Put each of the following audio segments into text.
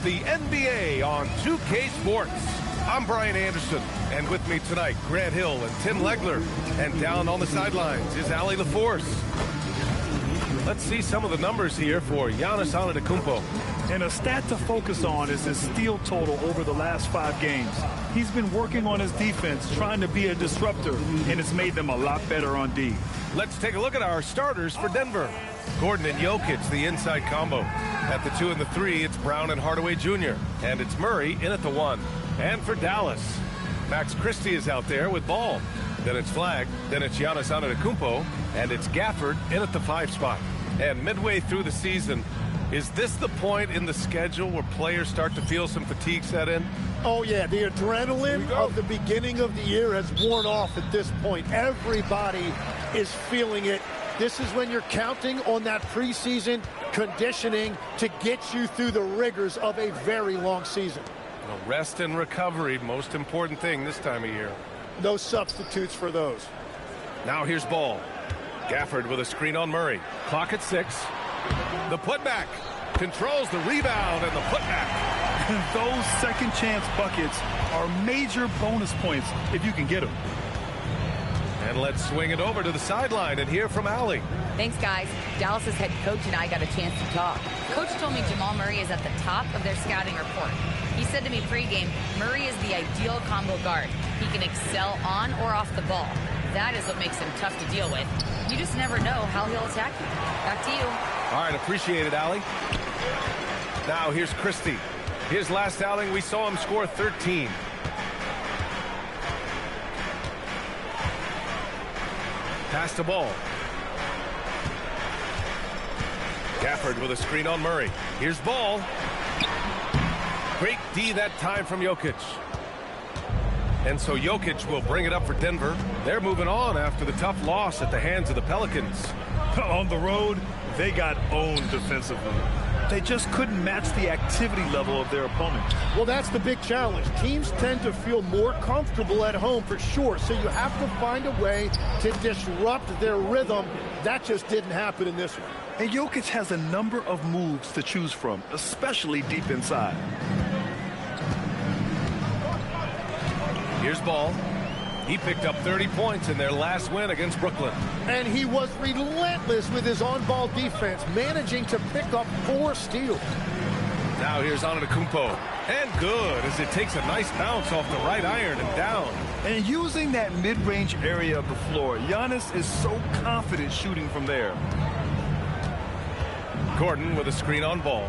The NBA on 2K Sports. I'm Brian Anderson, and with me tonight, Grant Hill and Tim Legler. And down on the sidelines is Allie LaForce. Let's see some of the numbers here for Giannis Antetokounmpo. And a stat to focus on is his steal total over the last 5 games. He's been working on his defense, trying to be a disruptor, and it's made them a lot better on D. Let's take a look at our starters for Denver. Gordon and Jokic, the inside combo. At the 2 and the 3, it's Brown and Hardaway Jr. And it's Murray in at the 1. And for Dallas, Max Christie is out there with Ball. Then it's Flagg, then it's Giannis Antetokounmpo, and it's Gafford in at the 5 spot. And midway through the season, is this the point in the schedule where players start to feel some fatigue set in? Oh, yeah. The adrenaline of the beginning of the year has worn off at this point. Everybody is feeling it. This is when you're counting on that preseason conditioning to get you through the rigors of a very long season. Well, rest and recovery, most important thing this time of year. No substitutes for those. Now here's Ball. Gafford with a screen on Murray. Clock at 6. The putback. Controls the rebound and the putback. Those second chance buckets are major bonus points if you can get them. And let's swing it over to the sideline and hear from Allie. Thanks, guys. Dallas's head coach and I got a chance to talk. Coach told me Jamal Murray is at the top of their scouting report. He said to me pregame, Murray is the ideal combo guard. He can excel on or off the ball. That is what makes him tough to deal with. You just never know how he'll attack you. Back to you. All right, appreciate it, Allie. Now here's Christie. His last outing, we saw him score 13. Pass the ball. Gafford with a screen on Murray. Here's Ball. Great D that time from Jokic. And so Jokic will bring it up for Denver. They're moving on after the tough loss at the hands of the Pelicans. On the road, they got owned defensively. They just couldn't match the activity level of their opponent. Well, that's the big challenge. Teams tend to feel more comfortable at home for sure, so you have to find a way to disrupt their rhythm. That just didn't happen in this one. And Jokic has a number of moves to choose from, especially deep inside. Here's Ball. He picked up 30 points in their last win against Brooklyn. And he was relentless with his on-ball defense, managing to pick up 4 steals. Now here's Antetokounmpo. And good, as it takes a nice bounce off the right iron and down. And using that mid-range area of the floor, Giannis is so confident shooting from there. Gordon with a screen on Ball.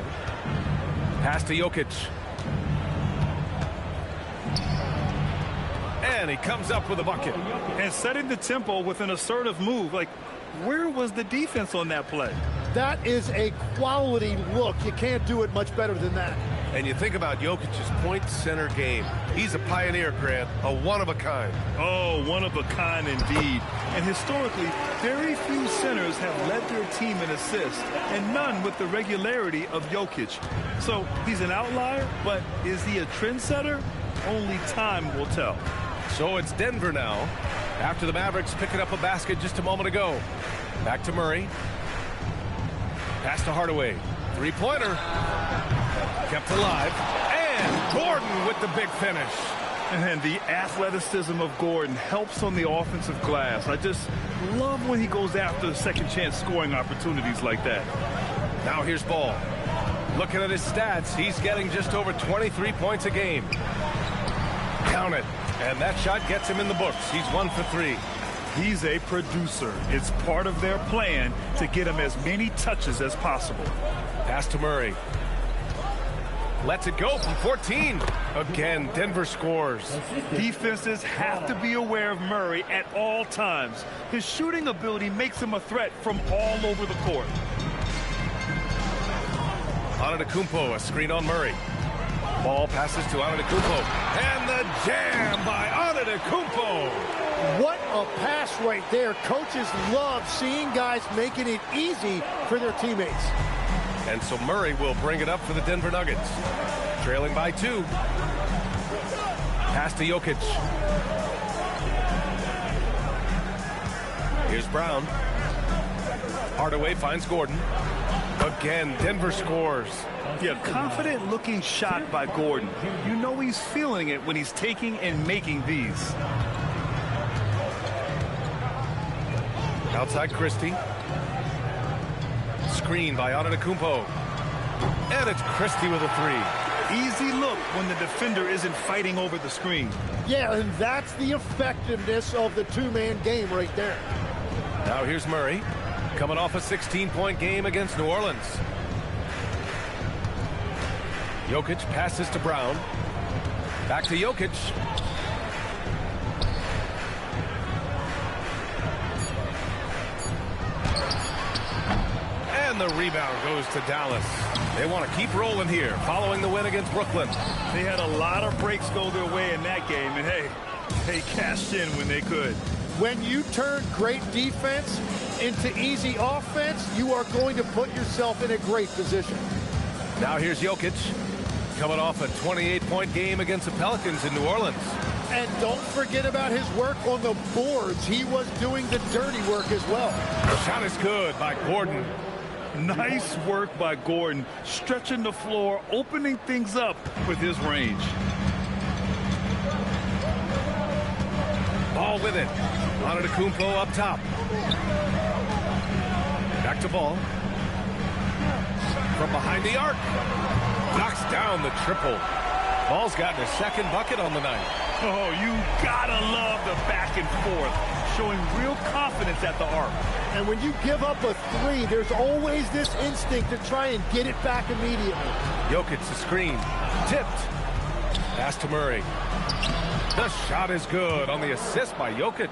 Pass to Jokic. And he comes up with a bucket. And setting the tempo with an assertive move. Like, where was the defense on that play? That is a quality look. You can't do it much better than that. And you think about Jokic's point center game. He's a pioneer, Grant, a one-of-a-kind. Oh, one-of-a-kind indeed. And historically, very few centers have led their team in assists, and none with the regularity of Jokic. So he's an outlier, but is he a trendsetter? Only time will tell. So it's Denver now, after the Mavericks picking up a basket just a moment ago. Back to Murray. Pass to Hardaway. Three-pointer. Kept alive. And Gordon with the big finish. And the athleticism of Gordon helps on the offensive glass. I just love when he goes after second chance scoring opportunities like that. Now here's Ball. Looking at his stats, he's getting just over 23 points a game. Count it. And that shot gets him in the books. He's 1 for 3. He's a producer. It's part of their plan to get him as many touches as possible. Pass to Murray. Lets it go from 14. Again, Denver scores. Defenses have to be aware of Murray at all times. His shooting ability makes him a threat from all over the court. Antetokounmpo, a screen on Murray. Ball passes to Antetokounmpo. And the jam by Antetokounmpo. What a pass right there. Coaches love seeing guys making it easy for their teammates. And so Murray will bring it up for the Denver Nuggets. Trailing by 2. Pass to Jokic. Here's Brown. Hardaway finds Gordon. Again, Denver scores. Yeah, confident-looking shot by Gordon. You know he's feeling it when he's taking and making these. Outside Christie. Screen by Antetokounmpo. And it's Christie with a three. Easy look when the defender isn't fighting over the screen. Yeah, and that's the effectiveness of the two-man game right there. Now here's Murray, coming off a 16-point game against New Orleans. Jokic passes to Brown. Back to Jokic. And the rebound goes to Dallas. They want to keep rolling here, following the win against Brooklyn. They had a lot of breaks go their way in that game, and hey, they cashed in when they could. When you turn great defense into easy offense, you are going to put yourself in a great position. Now here's Jokic, coming off a 28-point game against the Pelicans in New Orleans. And don't forget about his work on the boards. He was doing the dirty work as well. The shot is good by Gordon. Nice work by Gordon, stretching the floor, opening things up with his range. Ball with it. Antetokounmpo up top. Back to Ball. From behind the arc. Knocks down the triple. Ball's gotten his second bucket on the night. Oh, you gotta love the back and forth, showing real confidence at the arc. And when you give up a three, there's always this instinct to try and get it back immediately. Jokic, the screen. Tipped. Pass to Murray. The shot is good on the assist by Jokic.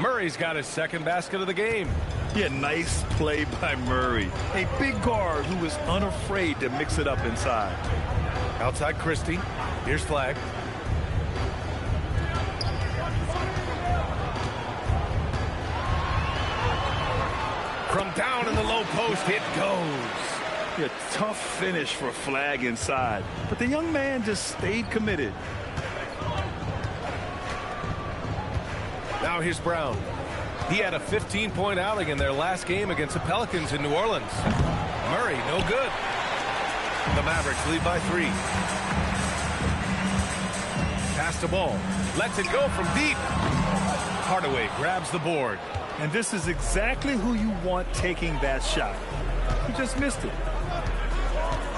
Murray's got his second basket of the game. Yeah, nice play by Murray. A big guard who is unafraid to mix it up inside. Outside Christie. Here's Flag. From down in the low post, it goes. Yeah, tough finish for Flag inside. But the young man just stayed committed. Now here's Brown. He had a 15-point outing in their last game against the Pelicans in New Orleans. Murray, no good. The Mavericks lead by 3. Pass the ball. Lets it go from deep. Hardaway grabs the board. And this is exactly who you want taking that shot. He just missed it.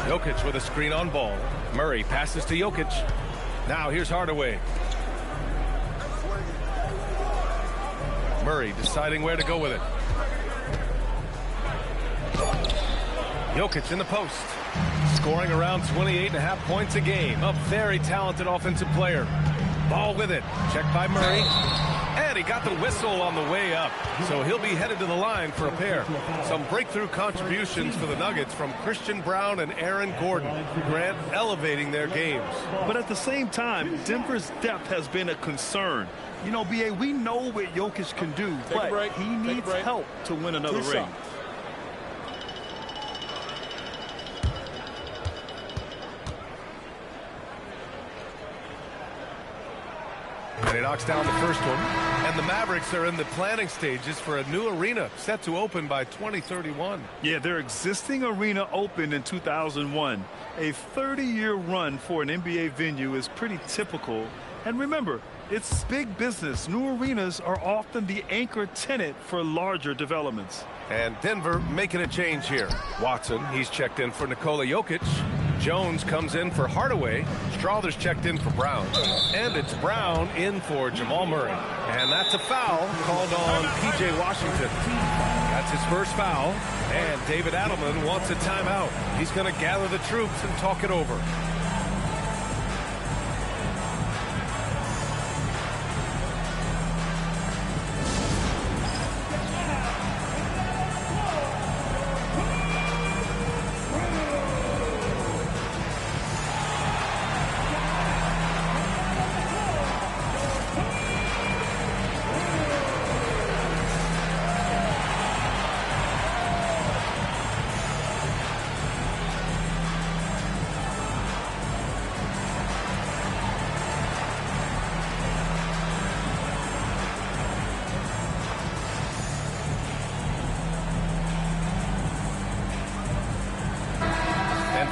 Jokic with a screen on Ball. Murray passes to Jokic. Now here's Hardaway. Murray deciding where to go with it. Jokic in the post. Scoring around 28.5 points a game. A very talented offensive player. Ball with it. Checked by Murray. And he got the whistle on the way up. So he'll be headed to the line for a pair. Some breakthrough contributions for the Nuggets from Christian Brown and Aaron Gordon. Grant elevating their games. But at the same time, Denver's depth has been a concern. You know, B.A., we know what Jokic can do, but he needs help to win another ring. And he knocks down the first one. And the Mavericks are in the planning stages for a new arena set to open by 2031. Yeah, their existing arena opened in 2001. A 30-year run for an NBA venue is pretty typical. And remember, it's big business. New arenas are often the anchor tenant for larger developments. And Denver making a change here. Watson, he's checked in for Nikola Jokic. Jones comes in for Hardaway. Strawther's checked in for Brown. And it's Brown in for Jamal Murray. And that's a foul called on P.J. Washington. That's his first foul. And David Adelman wants a timeout. He's going to gather the troops and talk it over.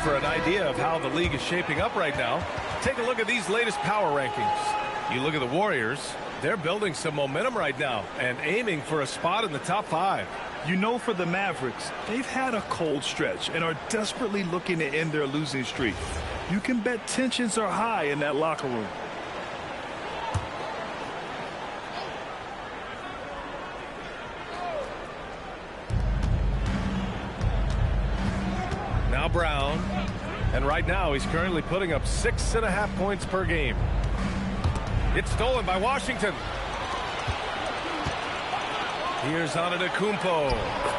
for an idea of how the league is shaping up right now, take a look at these latest power rankings. You look at the Warriors, they're building some momentum right now and aiming for a spot in the top 5. You know, for the Mavericks, they've had a cold stretch and are desperately looking to end their losing streak. You can bet tensions are high in that locker room. Now Brown, and right now he's currently putting up 6.5 points per game. It's stolen by Washington. Here's Antetokounmpo.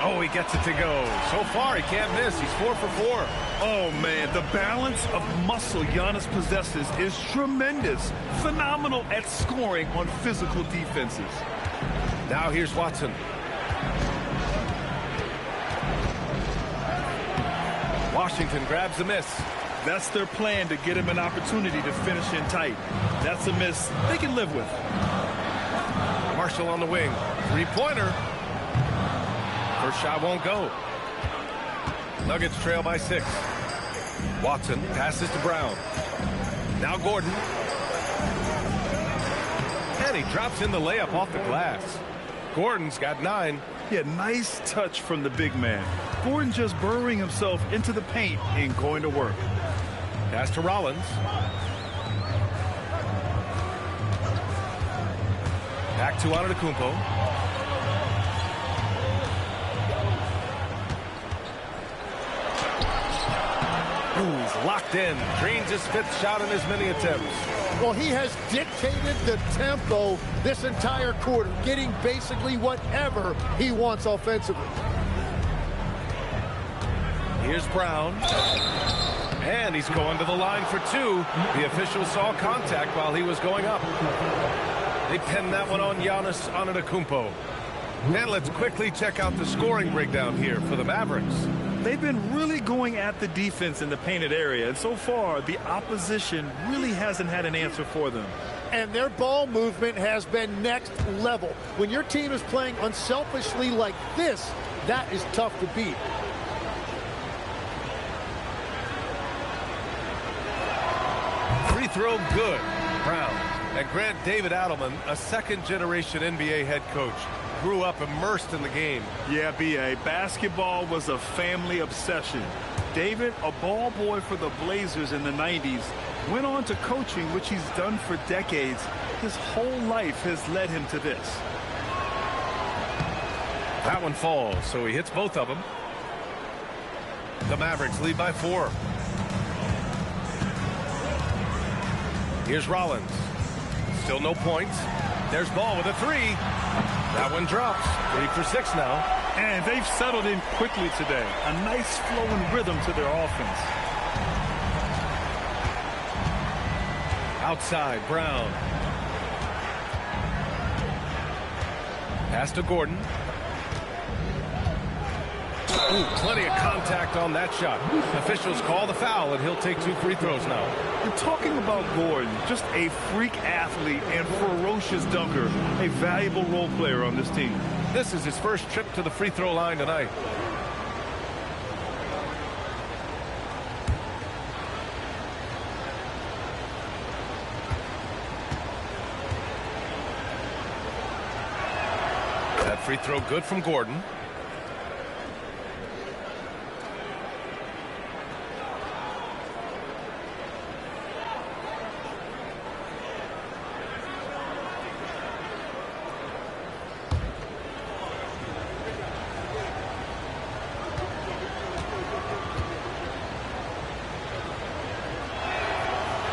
Oh, he gets it to go. So far, he can't miss. He's 4 for 4. Oh, man, the balance of muscle Giannis possesses is tremendous. Phenomenal at scoring on physical defenses. Now here's Watson. Washington grabs the miss. That's their plan, to get him an opportunity to finish in tight. That's a miss they can live with. Marshall on the wing. Three-pointer. First shot won't go. Nuggets trail by 6. Watson passes to Brown. Now Gordon. And he drops in the layup off the glass. Gordon's got 9. Yeah, nice touch from the big man. Gordon just burrowing himself into the paint and going to work. Pass to Rollins. Back to Antetokounmpo. Ooh, he's locked in. Drains his 5th shot in as many attempts. Well, he has dictated the tempo this entire quarter, getting basically whatever he wants offensively. Here's Brown. And he's going to the line for 2. The official saw contact while he was going up. They pinned that one on Giannis Antetokounmpo. And let's quickly check out the scoring breakdown here for the Mavericks. They've been really going at the defense in the painted area, and so far the opposition really hasn't had an answer for them. And their ball movement has been next level. When your team is playing unselfishly like this, that is tough to beat. Free throw good. Brown. And Grant David Adelman, a second-generation NBA head coach, grew up immersed in the game. Yeah, B.A., basketball was a family obsession. David, a ball boy for the Blazers in the 90s, went on to coaching, which he's done for decades. His whole life has led him to this. That one falls, so he hits both of them. The Mavericks lead by 4. Here's Rollins. Still no points. There's Ball with a 3. That one drops. 3 for 6 now. And they've settled in quickly today. A nice flowing rhythm to their offense. Outside, Brown. Pass to Gordon. Ooh, plenty of contact on that shot. Officials call the foul, and he'll take 2 free throws now. We're talking about Gordon, just a freak athlete and ferocious dunker, a valuable role player on this team. This is his first trip to the free throw line tonight. That free throw good from Gordon.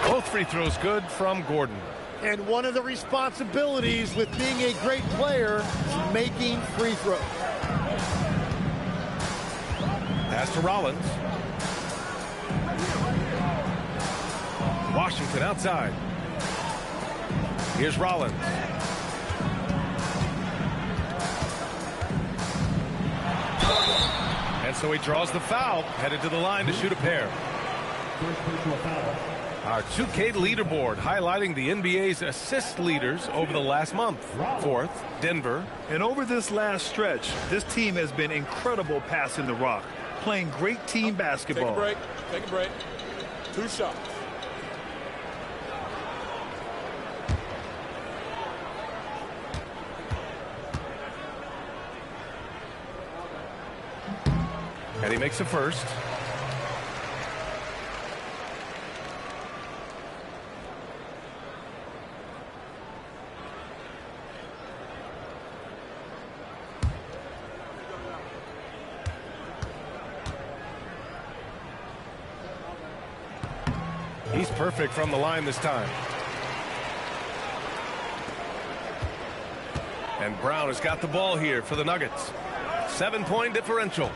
Both free throws good from Gordon. And one of the responsibilities with being a great player is making free throws. Pass to Rollins. Washington outside. Here's Rollins. And so he draws the foul, headed to the line to shoot a pair. Our 2K leaderboard highlighting the NBA's assist leaders over the last month. 4th, Denver. And over this last stretch, this team has been incredible passing the rock. playing great team basketball. Take a break. Take a break. 2 shots. And he makes a first. He's perfect from the line this time. And Brown has got the ball here for the Nuggets. 7-point differential.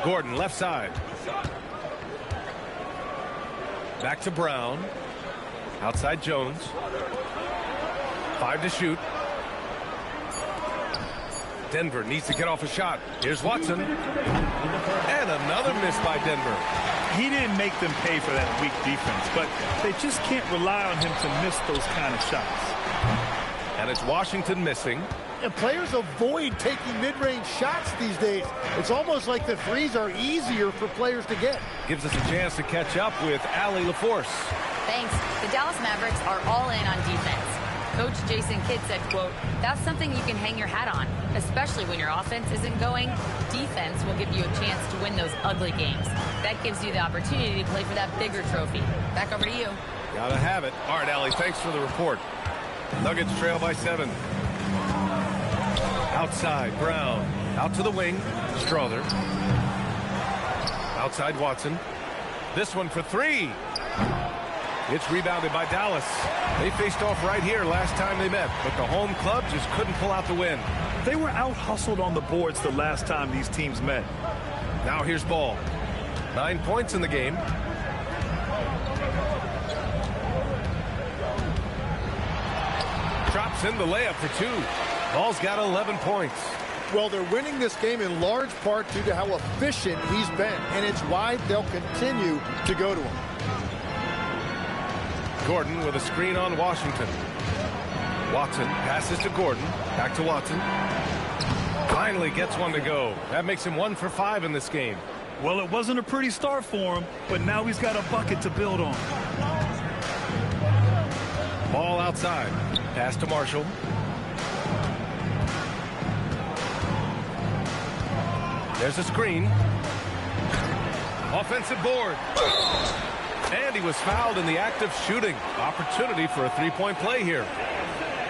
Gordon left side. Back to Brown. Outside Jones. 5 to shoot. Denver needs to get off a shot. Here's Watson. And another miss by Denver. He didn't make them pay for that weak defense, but they just can't rely on him to miss those kind of shots. And it's Washington missing. And players avoid taking mid-range shots these days. It's almost like the threes are easier for players to get. Gives us a chance to catch up with Allie LaForce. Thanks. The Dallas Mavericks are all in on defense. Coach Jason Kidd said, quote, "That's something you can hang your hat on, especially when your offense isn't going. Defense will give you a chance to win those ugly games. That gives you the opportunity to play for that bigger trophy." Back over to you. Gotta have it. All right, Allie, thanks for the report. Nuggets trail by 7. Outside, Brown. Out to the wing, Strother. Outside, Watson. This one for 3. It's rebounded by Dallas. They faced off right here last time they met, but the home club just couldn't pull out the win. They were out-hustled on the boards the last time these teams met. Now here's Ball. 9 points in the game. Drops in the layup for 2. Ball's got 11 points. Well, they're winning this game in large part due to how efficient he's been, and it's why they'll continue to go to him. Gordon with a screen on Washington. Watson passes to Gordon. Back to Watson. Finally gets one to go. That makes him 1 for 5 in this game. Well, it wasn't a pretty start for him, but now he's got a bucket to build on. Ball outside. Pass to Marshall. There's a screen. Offensive board. And he was fouled in the act of shooting. Opportunity for a 3-point play here.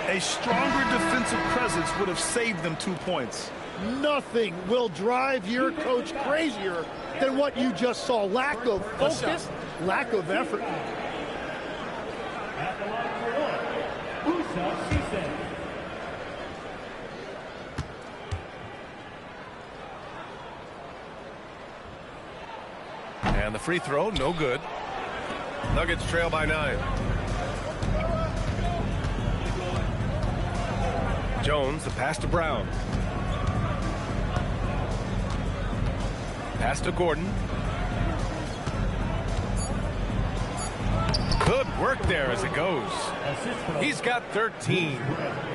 A stronger defensive presence would have saved them 2 points. Nothing will drive your coach crazier than what you just saw. Lack of focus, lack of effort. And the free throw, no good. Nuggets trail by 9. Jones, the pass to Brown. Pass to Gordon. Good work there as it goes. He's got 13.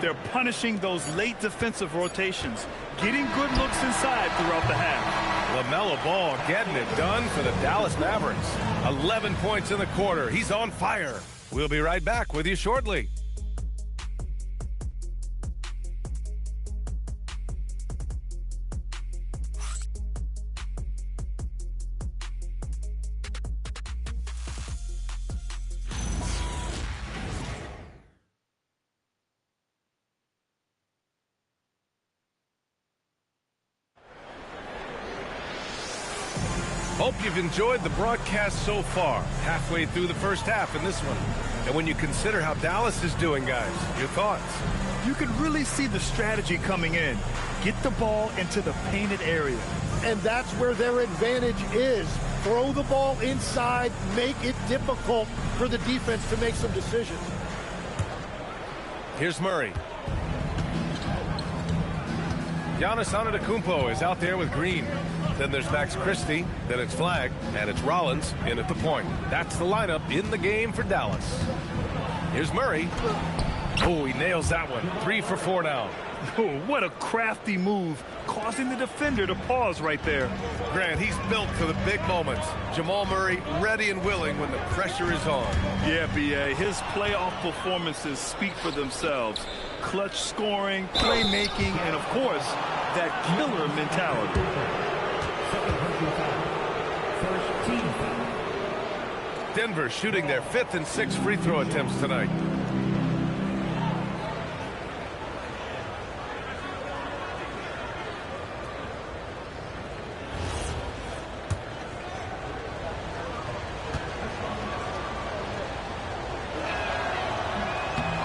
They're punishing those late defensive rotations, getting good looks inside throughout the half. LaMelo Ball getting it done for the Dallas Mavericks. 11 points in the quarter. He's on fire. We'll be right back with you shortly. Hope you've enjoyed the broadcast so far. Halfway through the first half in this one. And when you consider how Dallas is doing, guys, your thoughts? You can really see the strategy coming in. Get the ball into the painted area. And that's where their advantage is. Throw the ball inside, make it difficult for the defense to make some decisions. Here's Murray. Giannis Antetokounmpo is out there with Green. Then there's Max Christie. Then it's Flagg. And it's Rollins in at the point. That's the lineup in the game for Dallas. Here's Murray. Oh, he nails that one. 3 for 4 now. Oh, what a crafty move, causing the defender to pause right there. Grant, he's built for the big moments. Jamal Murray ready and willing when the pressure is on. Yeah, B.A., his playoff performances speak for themselves. Clutch scoring, playmaking, and, of course, that killer mentality. Denver shooting their 5th and 6th free throw attempts tonight.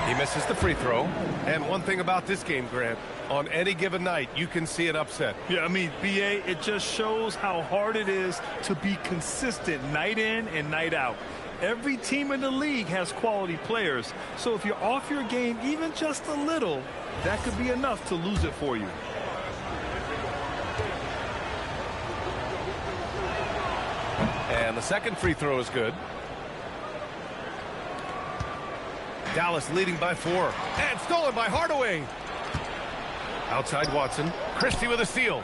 He misses the free throw. And one thing about this game, Grant, on any given night, you can see an upset. Yeah, I mean, B.A., it just shows how hard it is to be consistent night in and night out. Every team in the league has quality players. So if you're off your game even just a little, that could be enough to lose it for you. And the second free throw is good. Dallas leading by 4. And stolen by Hardaway. Outside Watson. Christie with a steal.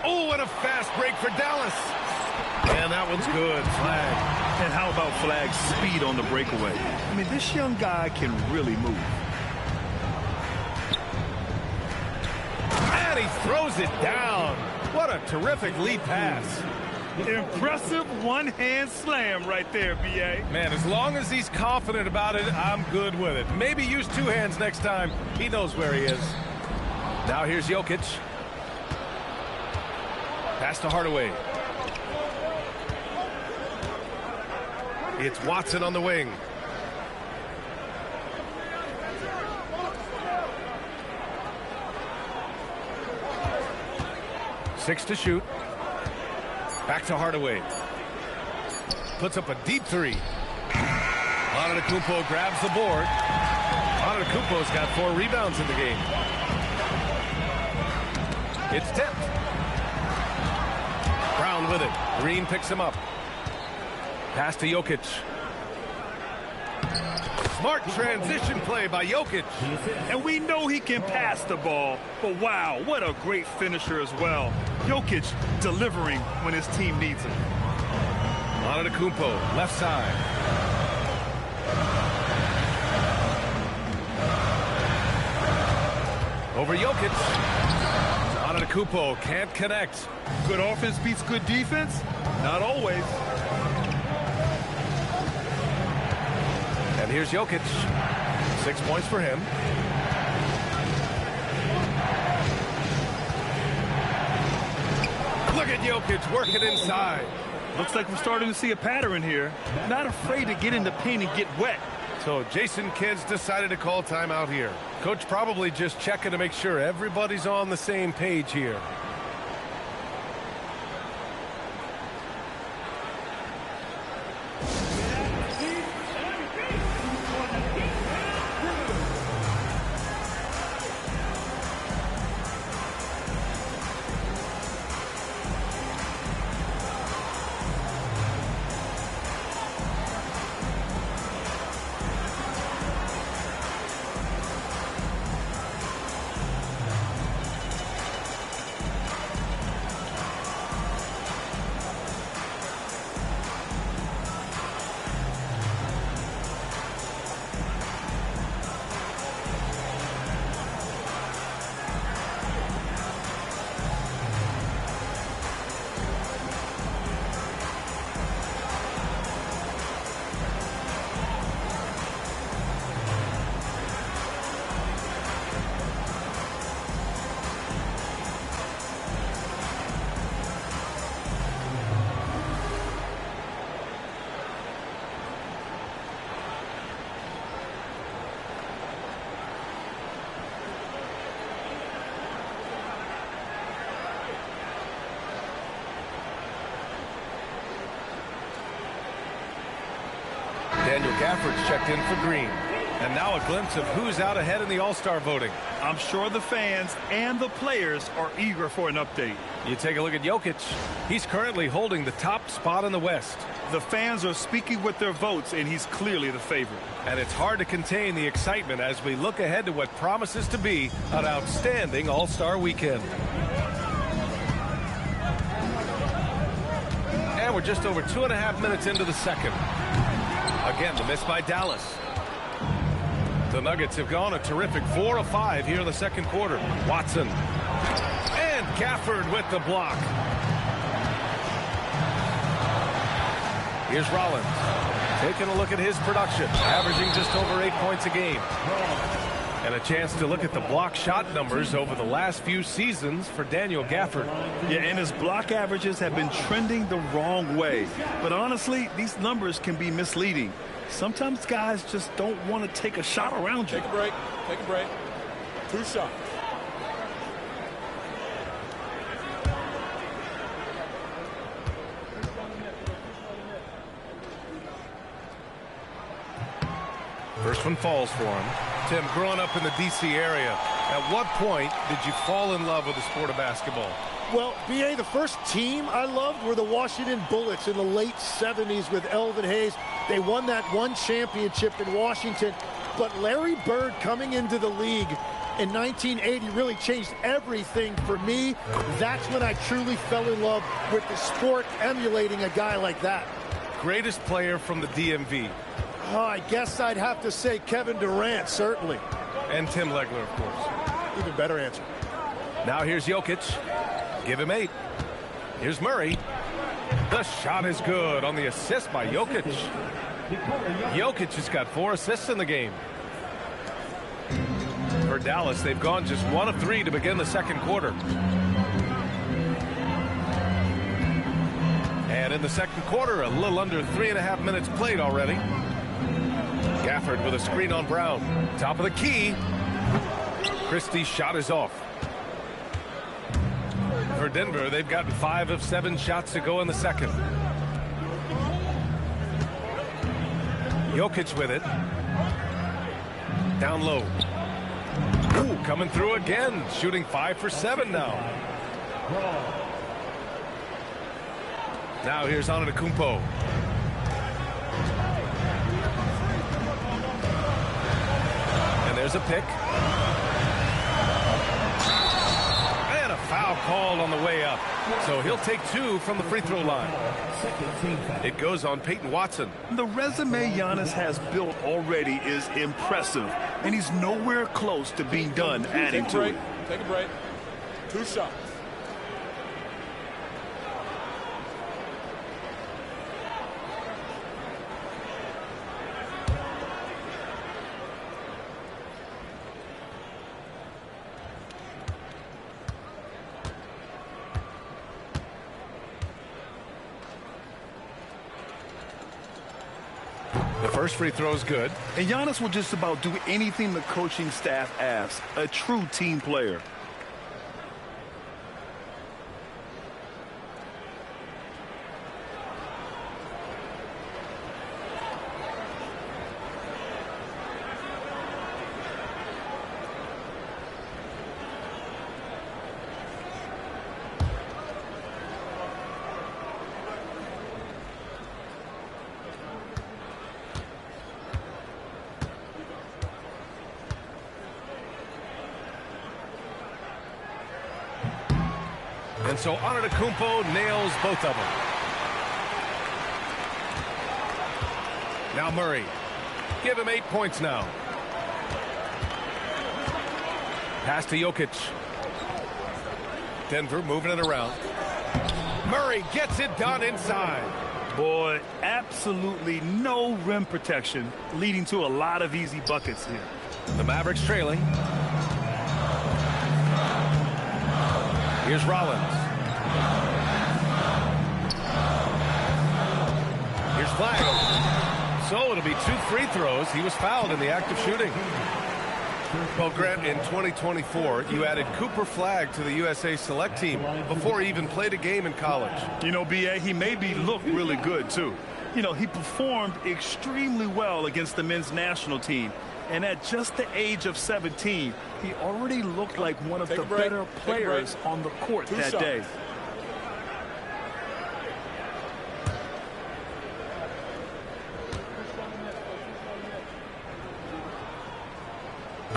Oh, and a fast break for Dallas. And that one's good. Flag. And how about Flag's speed on the breakaway? I mean, this young guy can really move. And he throws it down. What a terrific lead pass. Impressive one-hand slam right there, B.A. Man, as long as he's confident about it, I'm good with it. Maybe use 2 hands next time. He knows where he is. Now here's Jokic. Pass to Hardaway. It's Watson on the wing. Six to shoot. Back to Hardaway. Puts up a deep 3. Antetokounmpo grabs the board. Antetokounmpo's got 4 rebounds in the game. It's tipped. Brown with it. Green picks him up. Pass to Jokic. Smart transition play by Jokic. And we know he can pass the ball, but wow, what a great finisher as well. Jokic delivering when his team needs him. Antetokounmpo, left side. Over Jokic. Antetokounmpo can't connect. Good offense beats good defense? Not always. And here's Jokic. 6 points for him. Look at Jokic working inside. Looks like we're starting to see a pattern here. Not afraid to get in the paint and get wet. So Jason Kidd's decided to call timeout here. Coach probably just checking to make sure everybody's on the same page here. Daniel Gafford's checked in for Green. And now a glimpse of who's out ahead in the All-Star voting. I'm sure the fans and the players are eager for an update. You take a look at Jokic. He's currently holding the top spot in the West. The fans are speaking with their votes, and he's clearly the favorite. And it's hard to contain the excitement as we look ahead to what promises to be an outstanding All-Star weekend. And we're just over 2.5 minutes into the second. Again, the miss by Dallas. The Nuggets have gone a terrific 4 of 5 here in the second quarter. Watson. And Gafford with the block. Here's Rollins. Taking a look at his production. Averaging just over 8 points a game. And a chance to look at the block shot numbers over the last few seasons for Daniel Gafford. Yeah, and his block averages have been trending the wrong way. But honestly, these numbers can be misleading. Sometimes guys just don't want to take a shot around you. Take a break. Take a break. 2 shots. First one falls for him. Tim, growing up in the D.C. area, at what point did you fall in love with the sport of basketball? Well, B.A., the first team I loved were the Washington Bullets in the late 70s with Elvin Hayes. They won that one championship in Washington. But Larry Bird coming into the league in 1980 really changed everything for me. That's when I truly fell in love with the sport, emulating a guy like that. Greatest player from the DMV? Oh, I guess I'd have to say Kevin Durant, certainly. And Tim Legler, of course. Even better answer. Now here's Jokic. Give him 8. Here's Murray. The shot is good on the assist by Jokic. Jokic has got 4 assists in the game. For Dallas, they've gone just 1 of 3 to begin the second quarter. And in the second quarter, a little under 3.5 minutes played already. Gafford with a screen on Brown. Top of the key. Christie's shot is off. For Denver, they've gotten 5 of 7 shots to go in the second. Jokic with it. Down low. Ooh, coming through again. Shooting 5 for 7 now. Now here's Antetokounmpo. And there's a pick. And a foul called on the way up. So he'll take 2 from the free throw line. It goes on Peyton Watson. The resume Giannis has built already is impressive, and he's nowhere close to being done adding to it. Take a break. 2 shots. The first free throw is good. And Giannis will just about do anything the coaching staff asks. A true team player. And so Antetokounmpo nails both of them. Now Murray. Give him 8 points now. Pass to Jokic. Denver moving it around. Murray gets it done inside. Boy, absolutely no rim protection, leading to a lot of easy buckets here. The Mavericks trailing. Here's Rollins. Here's Flagg. So it'll be 2 free throws. He was fouled in the act of shooting. Well, Grant, in 2024, you added Cooper Flagg to the USA Select team before he even played a game in college. You know, B.A., he maybe looked really good, too. You know, he performed extremely well against the men's national team. And at just the age of 17, he already looked like one of the better players on the court that day.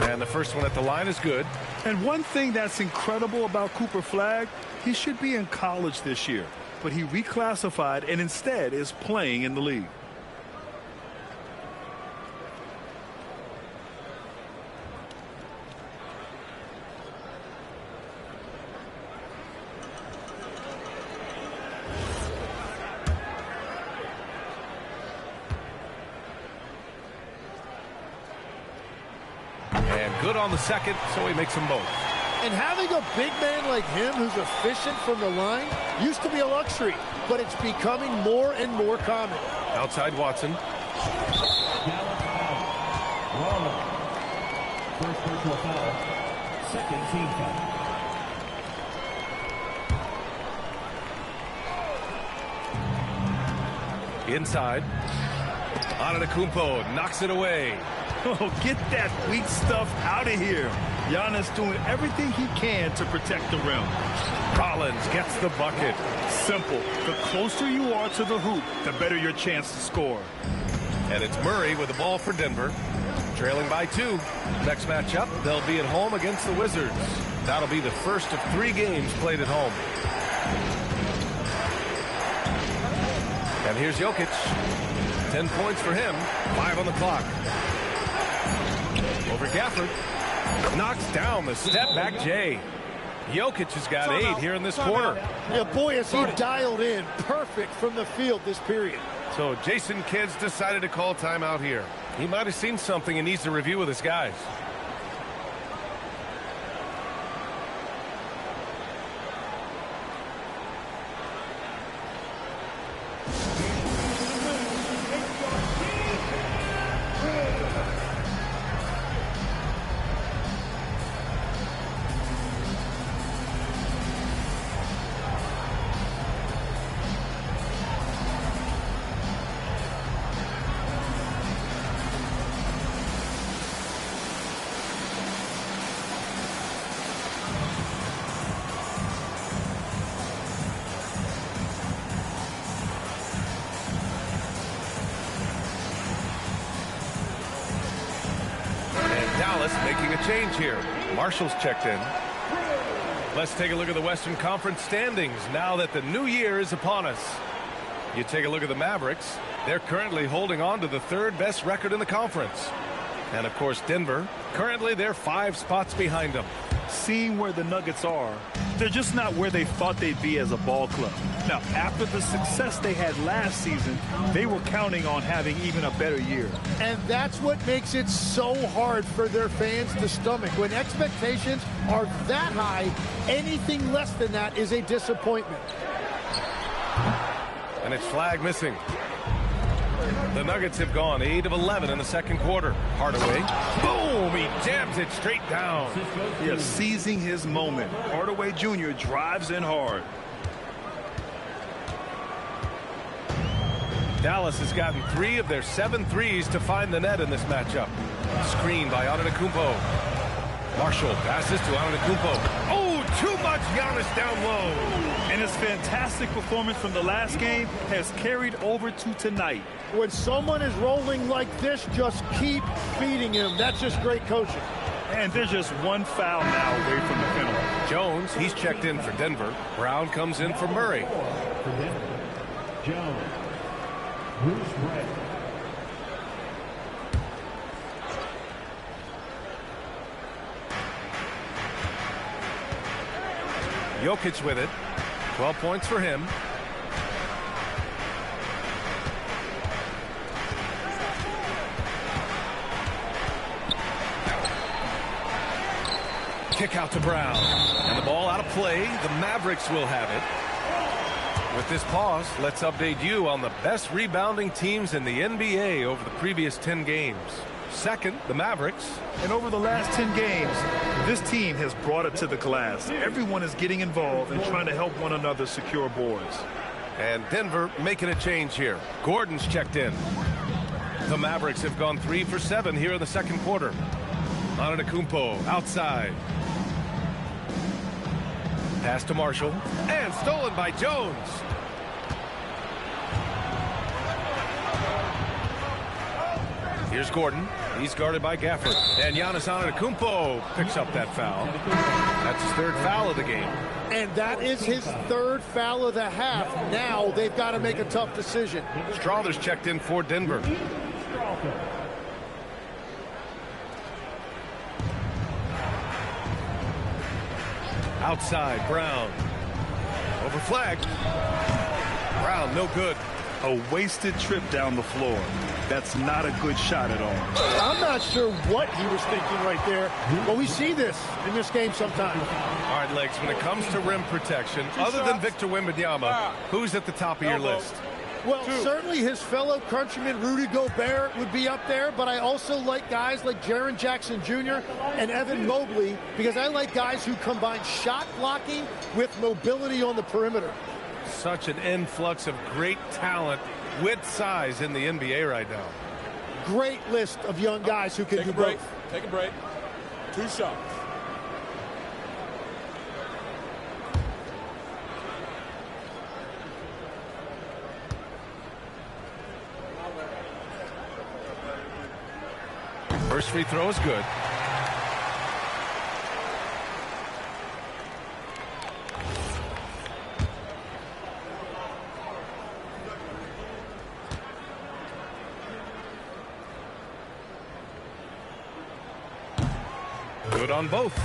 And the first one at the line is good. And one thing that's incredible about Cooper Flagg, he should be in college this year, but he reclassified and instead is playing in the league. Good on the second, so he makes them both. And having a big man like him who's efficient from the line used to be a luxury, but it's becoming more and more common. Outside Watson. First personal foul, second team foul. Inside. Antetokounmpo knocks it away. Oh, get that weak stuff out of here. Giannis doing everything he can to protect the rim. Collins gets the bucket. Simple. The closer you are to the hoop, the better your chance to score. And it's Murray with the ball for Denver. Trailing by 2. Next matchup, they'll be at home against the Wizards. That'll be the first of 3 games played at home. And here's Jokic. 10 points for him. 5 on the clock. Over Gafford. Knocks down the step-back J. Jokic has got 8 here in this quarter. Yeah, boy, is he dialed in. Perfect from the field this period. So Jason Kidd's decided to call timeout here. He might have seen something and needs to review with his guys. Making a change here. Marshall's checked in. Let's take a look at the Western Conference standings now that the new year is upon us. You take a look at the Mavericks. They're currently holding on to the 3rd best record in the conference. And of course Denver, currently they're 5 spots behind them. Seeing where the Nuggets are, they're just not where they thought they'd be as a ball club. Now, after the success they had last season, they were counting on having even a better year. And that's what makes it so hard for their fans to stomach. When expectations are that high, anything less than that is a disappointment. And it's Flagg missing. The Nuggets have gone 8 of 11 in the second quarter. Hardaway, boom, he jams it straight down. Yeah, seizing his moment. Hardaway Jr. drives in hard. Dallas has gotten 3 of their 7 threes to find the net in this matchup. Screen by Antetokounmpo. Marshall passes to Antetokounmpo. Oh, too much Giannis down low. And his fantastic performance from the last game has carried over to tonight. When someone is rolling like this, just keep feeding him. That's just great coaching. And there's just one foul now away from the penalty. Jones, he's checked in for Denver. Brown comes in for Murray. For Denver, Jones. Bruce Ray. Jokic with it. 12 points for him. Kick out to Brown. And the ball out of play. The Mavericks will have it. With this pause, let's update you on the best rebounding teams in the NBA over the previous 10 games. Second, the Mavericks. And over the last 10 games, this team has brought it to the glass. Everyone is getting involved and trying to help one another secure boards. And Denver making a change here. Gordon's checked in. The Mavericks have gone 3 for 7 here in the second quarter. Antetokounmpo outside. Pass to Marshall. And stolen by Jones. Here's Gordon. He's guarded by Gafford. And Giannis Antetokounmpo picks up that foul. That's his third foul of the game. And that is his third foul of the half. Now they've got to make a tough decision. Strawther's checked in for Denver. Outside, Brown. Over flag. Brown, no good. A wasted trip down the floor. That's not a good shot at all. I'm not sure what he was thinking right there, but we see this in this game sometimes. All right, Legs, when it comes to rim protection, other than Victor Wembanyama, who's at the top of your list? Well, certainly his fellow countryman Rudy Gobert would be up there, but I also like guys like Jaren Jackson Jr. and Evan Mobley because I like guys who combine shot blocking with mobility on the perimeter. Such an influx of great talent with size in the NBA right now. Great list of young guys who can do both. Take a break. 2 shots. First free throw is good. Good on both.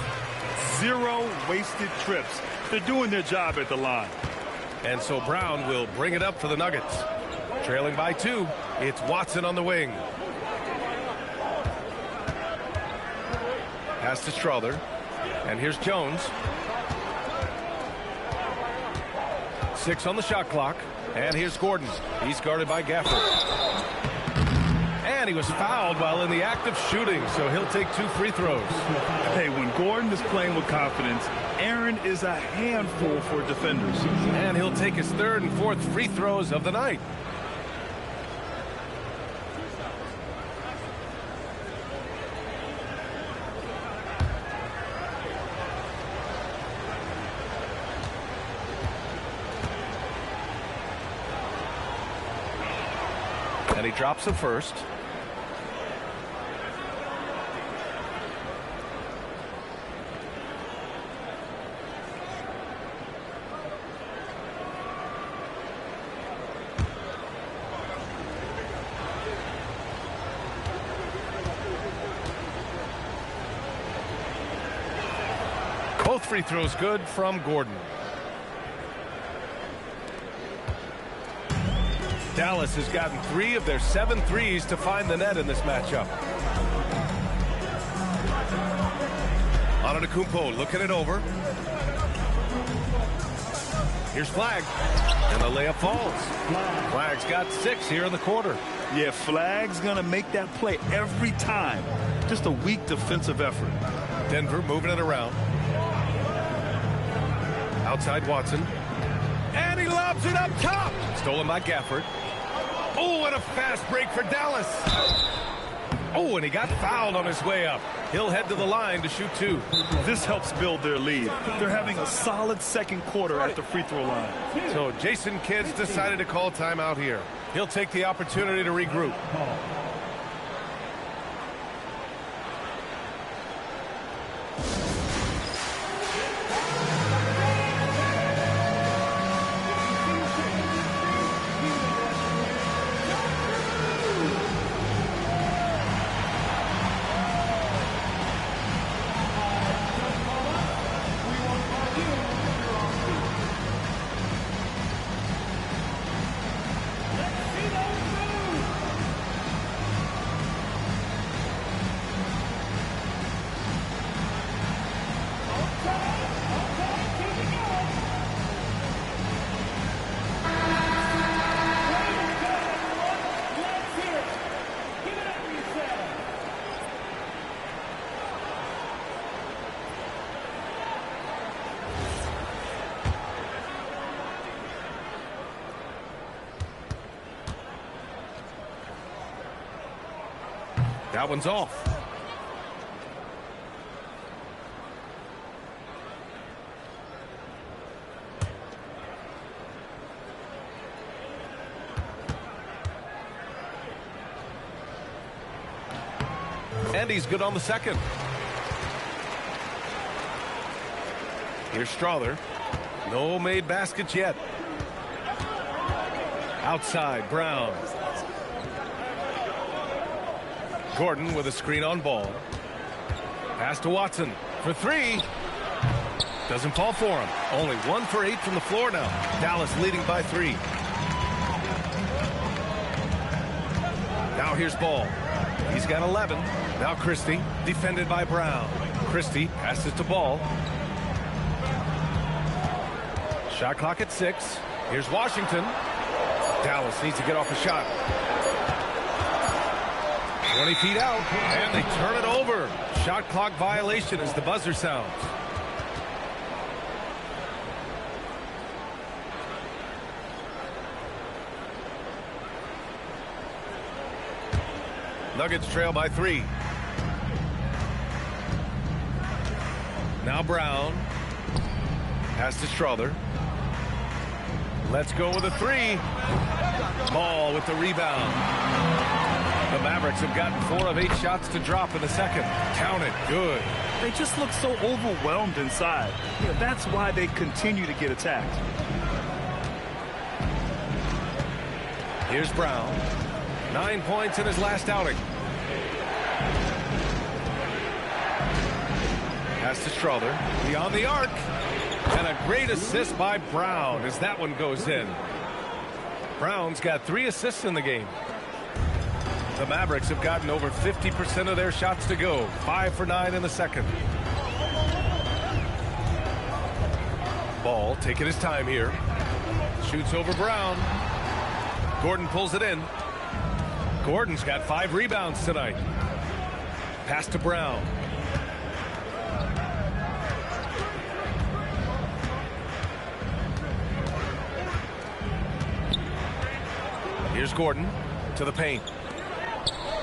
0 wasted trips. They're doing their job at the line. And so Brown will bring it up for the Nuggets. Trailing by 2. It's Watson on the wing. Pass to Strawther. And here's Jones. 6 on the shot clock. And here's Gordon. He's guarded by Gafford. And he was fouled while in the act of shooting, so he'll take 2 free throws. Hey, when Gordon is playing with confidence, Aaron is a handful for defenders. And he'll take his 3rd and 4th free throws of the night. And he drops the first. Both free throws good from Gordon. Dallas has gotten 3 of their 7 threes to find the net in this matchup. Antetokounmpo looking it over. Here's Flag. And the layup falls. Flag's got 6 here in the quarter. Yeah, Flag's going to make that play every time. Just a weak defensive effort. Denver moving it around. Outside Watson. And he lobs it up top. Stolen by Gafford. Oh, and a fast break for Dallas. Oh, and he got fouled on his way up. He'll head to the line to shoot 2. This helps build their lead. They're having a solid second quarter at the free throw line. So Jason Kidd's decided to call timeout here. He'll take the opportunity to regroup. That one's off. And he's good on the second. Here's Strother. No made baskets yet. Outside, Brown. Gordon with a screen on ball. Pass to Watson for three. Doesn't fall for him. Only 1 for 8 from the floor now. Dallas leading by 3. Now here's Ball. He's got 11. Now Christie, defended by Brown. Christie passes to Ball. Shot clock at 6. Here's Washington. Dallas needs to get off a shot. 20 feet out, and they turn it over. Shot clock violation as the buzzer sounds. Nuggets trail by 3. Now Brown. Pass to Strother. Let's go with a 3. Ball with the rebound. The Mavericks have gotten 4 of 8 shots to drop in the second. Count it. Good. They just look so overwhelmed inside. That's why they continue to get attacked. Here's Brown. 9 points in his last outing. Pass to Strother. Beyond the arc. And a great assist by Brown as that one goes in. Brown's got 3 assists in the game. The Mavericks have gotten over 50% of their shots to go. 5 for 9 in the second. Ball taking his time here. Shoots over Brown. Gordon pulls it in. Gordon's got 5 rebounds tonight. Pass to Brown. Here's Gordon to the paint.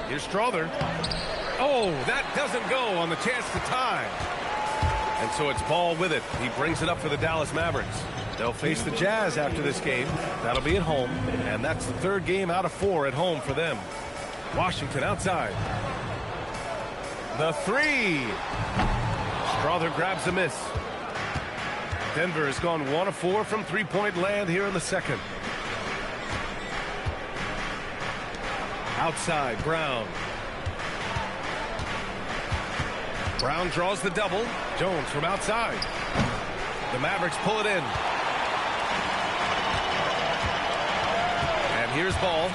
Here's Strother. Oh, that doesn't go on the chance to tie. And so it's Ball with it. He brings it up for the Dallas Mavericks. They'll face the Jazz after this game. That'll be at home. And that's the 3rd game out of 4 at home for them. Washington outside. The 3. Strother grabs a miss. Denver has gone 1 of 4 from 3-point land here in the second. Outside, Brown. Brown draws the double. Jones from outside. The Mavericks pull it in. And here's Ball.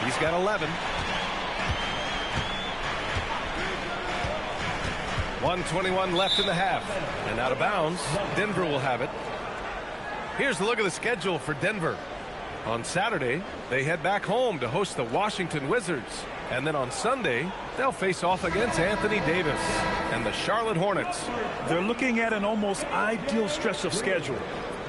He's got 11. 1:21 left in the half. And out of bounds, Denver will have it. Here's a look at the schedule for Denver. On Saturday, they head back home to host the Washington Wizards. And then on Sunday, they'll face off against Anthony Davis and the Charlotte Hornets. They're looking at an almost ideal stretch of schedule.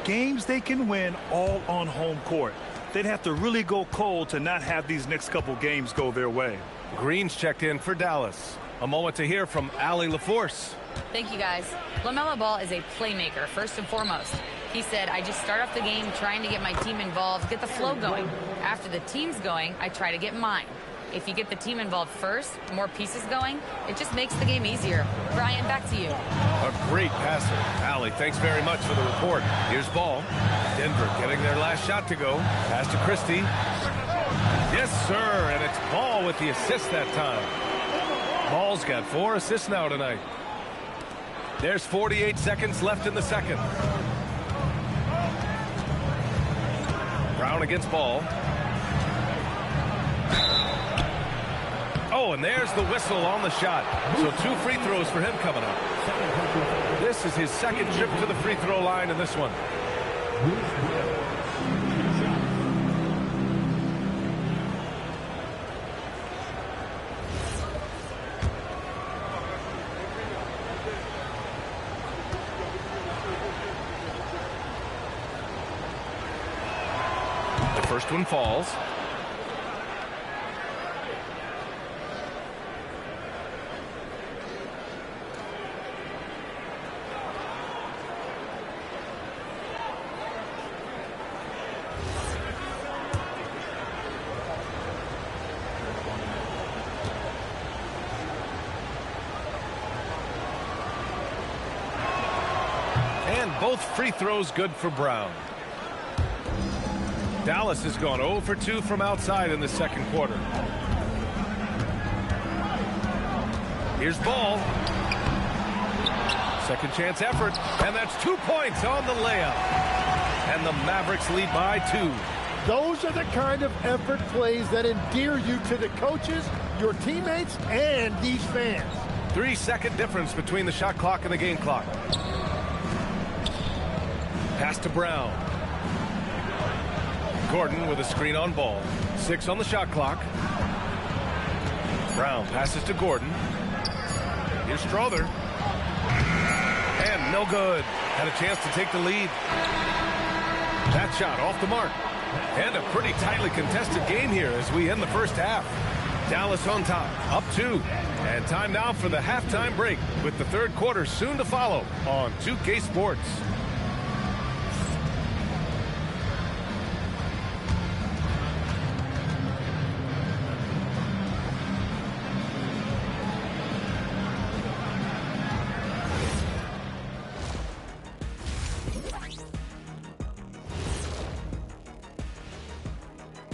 Games they can win all on home court. They'd have to really go cold to not have these next couple games go their way. Green's checked in for Dallas. A moment to hear from Allie LaForce. Thank you, guys. LaMelo Ball is a playmaker, first and foremost. He said, I just start off the game trying to get my team involved, get the flow going. After the team's going, I try to get mine. If you get the team involved first, more pieces going, it just makes the game easier. Brian, back to you. A great passer. Allie, thanks very much for the report. Here's Ball. Denver getting their last shot to go. Pass to Christie. Yes, sir, and it's Ball with the assist that time. Ball's got 4 assists now tonight. There's 48 seconds left in the second. Brown against Ball. Oh, and there's the whistle on the shot. So 2 free throws for him coming up. This is his second trip to the free throw line in this one. The first one falls. Both free throws good for Brown. Dallas has gone 0 for 2 from outside in the second quarter. Here's Ball. Second chance effort, and that's 2 points on the layup. And the Mavericks lead by 2. Those are the kind of effort plays that endear you to the coaches, your teammates, and these fans. 3-second difference between the shot clock and the game clock. Pass to Brown. Gordon with a screen on Ball. 6 on the shot clock. Brown passes to Gordon. Here's Strother. And no good. Had a chance to take the lead. That shot off the mark. And a pretty tightly contested game here as we end the first half. Dallas on top, up 2. And time now for the halftime break with the third quarter soon to follow on 2K Sports.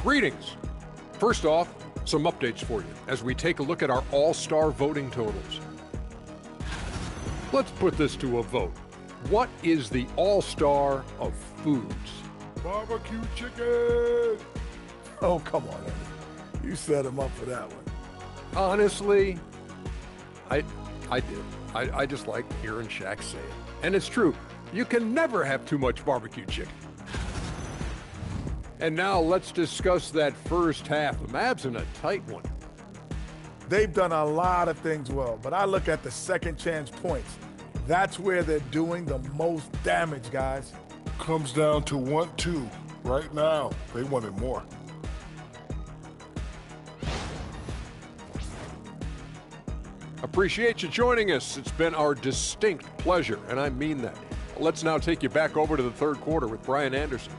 Greetings. First off, some updates for you as we take a look at our all-star voting totals. Let's put this to a vote. What is the all-star of foods? Barbecue chicken. Oh, come on, Eddie. You set him up for that one. Honestly, I did. I just like hearing Shaq say it. And it's true. You can never have too much barbecue chicken. And now let's discuss that first half. The Mavs in a tight one. They've done a lot of things well, but I look at the second chance points. That's where they're doing the most damage, guys. Comes down to 1-2 right now. They wanted more. Appreciate you joining us. It's been our distinct pleasure, and I mean that. Let's now take you back over to the third quarter with Brian Anderson.